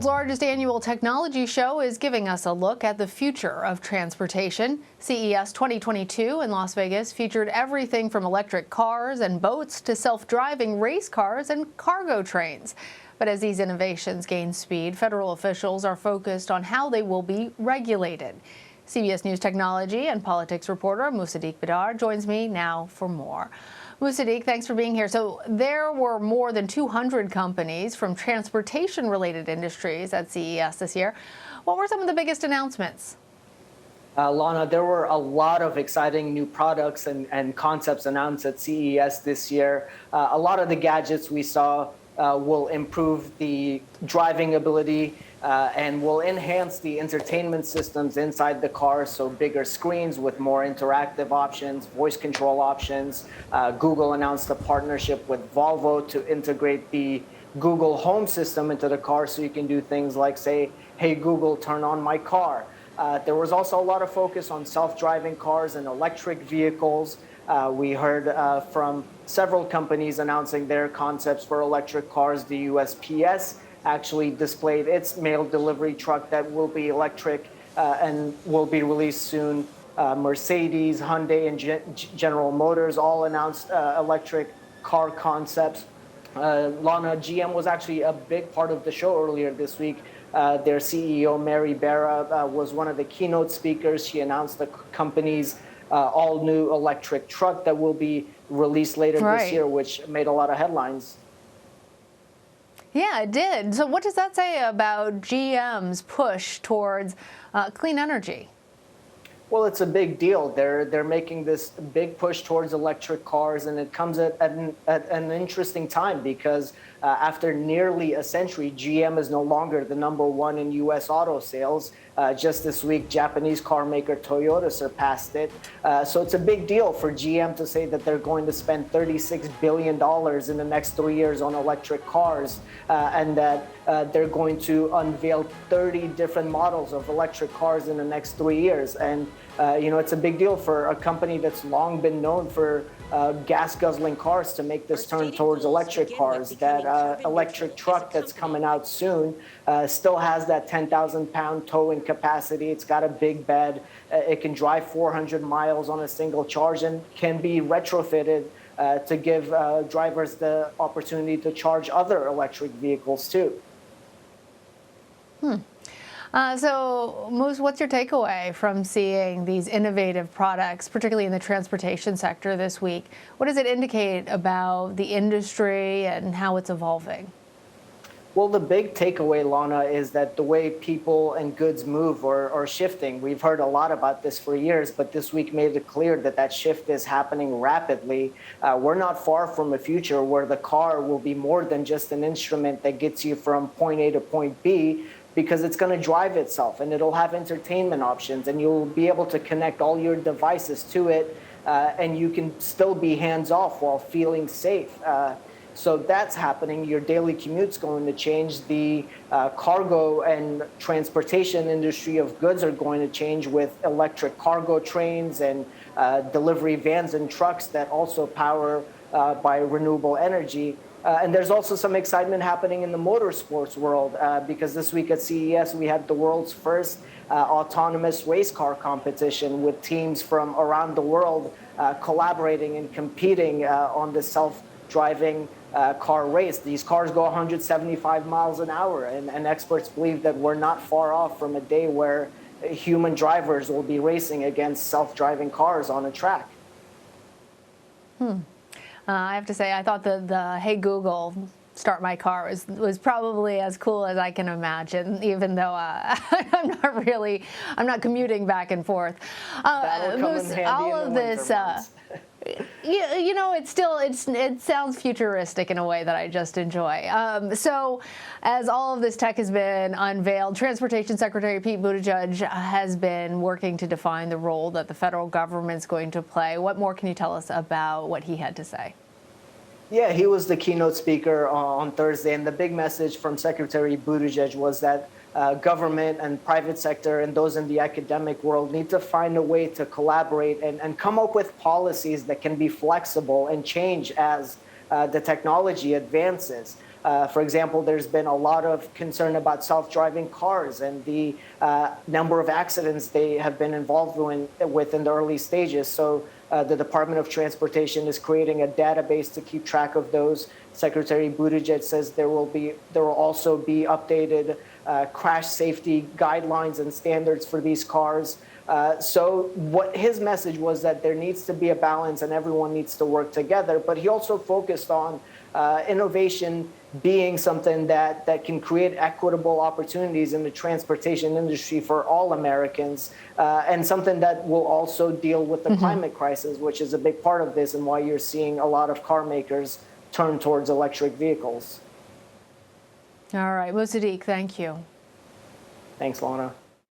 largest annual technology show is giving us a look at the future of transportation. CES 2022 in Las Vegas featured everything from electric cars and boats to self-driving race cars and cargo trains. But as these innovations gain speed, federal officials are focused on how they will be regulated. CBS News technology and politics reporter Musadiq Bidar joins me now for more. Musadiq, thanks for being here. So there were more than 200 companies from transportation-related industries at CES this year. What were some of the biggest announcements? Lana, there were a lot of exciting new products and concepts announced at CES this year. A lot of the gadgets we saw will improve the driving ability and will enhance the entertainment systems inside the car, so bigger screens with more interactive options, voice control options. Google announced a partnership with Volvo to integrate the Google Home system into the car so you can do things like say, "Hey Google, turn on my car." There was also a lot of focus on self-driving cars and electric vehicles. We heard from several companies announcing their concepts for electric cars. The USPS actually displayed its mail delivery truck that will be electric and will be released soon. Mercedes, Hyundai, and General Motors all announced electric car concepts. Lana, GM was actually a big part of the show earlier this week. Their CEO, Mary Barra, was one of the keynote speakers. She announced the company's all-new electric truck that will be released later this year, which made a lot of headlines. Yeah, it did. So what does that say about GM's push towards clean energy? Well, it's a big deal. They're making this big push towards electric cars, and it comes at an interesting time because after nearly a century, GM is no longer the #1 in U.S. auto sales. Just this week, Japanese car maker Toyota surpassed it. So it's a big deal for GM to say that they're going to spend $36 billion in the next 3 years on electric cars, and that they're going to unveil 30 different models of electric cars in the next 3 years. And it's a big deal for a company that's long been known for gas-guzzling cars to make this turn towards electric cars. That electric truck that's coming out soon still has that 10,000-pound towing capacity. It's got a big bed. It can drive 400 miles on a single charge and can be retrofitted to give drivers the opportunity to charge other electric vehicles too. So, Moose, what's your takeaway from seeing these innovative products, particularly in the transportation sector this week? What does it indicate about the industry and how it's evolving? Well, the big takeaway, Lana, is that the way people and goods move are shifting. We've heard a lot about this for years, but this week made it clear that that shift is happening rapidly. We're not far from a future where the car will be more than just an instrument that gets you from point A to point B, because it's going to drive itself and it'll have entertainment options and you'll be able to connect all your devices to it and you can still be hands-off while feeling safe. So that's happening. Your daily commute's going to change. The cargo and transportation industry of goods are going to change with electric cargo trains and delivery vans and trucks that also power by renewable energy. And there's also some excitement happening in the motorsports world because this week at CES, we had the world's first autonomous race car competition with teams from around the world collaborating and competing on the self-driving car race. These cars go 175 miles an hour, and experts believe that we're not far off from a day where human drivers will be racing against self-driving cars on a track. I have to say, I thought the "Hey Google, start my car" was probably as cool as I can imagine, even though I'm not commuting back and forth. All of this, it sounds futuristic in a way that I just enjoy. So as all of this tech has been unveiled, Transportation Secretary Pete Buttigieg has been working to define the role that the federal government's going to play. What more can you tell us about what he had to say? Yeah, he was the keynote speaker on Thursday, and the big message from Secretary Buttigieg was that government and private sector and those in the academic world need to find a way to collaborate and come up with policies that can be flexible and change as the technology advances. For example, there's been a lot of concern about self-driving cars and the number of accidents they have been involved with in the early stages. So the Department of Transportation is creating a database to keep track of those. Secretary Buttigieg says there will also be updated crash safety guidelines and standards for these cars. So what his message was that there needs to be a balance and everyone needs to work together. But he also focused on innovation being something that can create equitable opportunities in the transportation industry for all Americans, and something that will also deal with the climate crisis, which is a big part of this and why you're seeing a lot of car makers turn towards electric vehicles. All right, Musadiq, thank you. Thanks, Lana.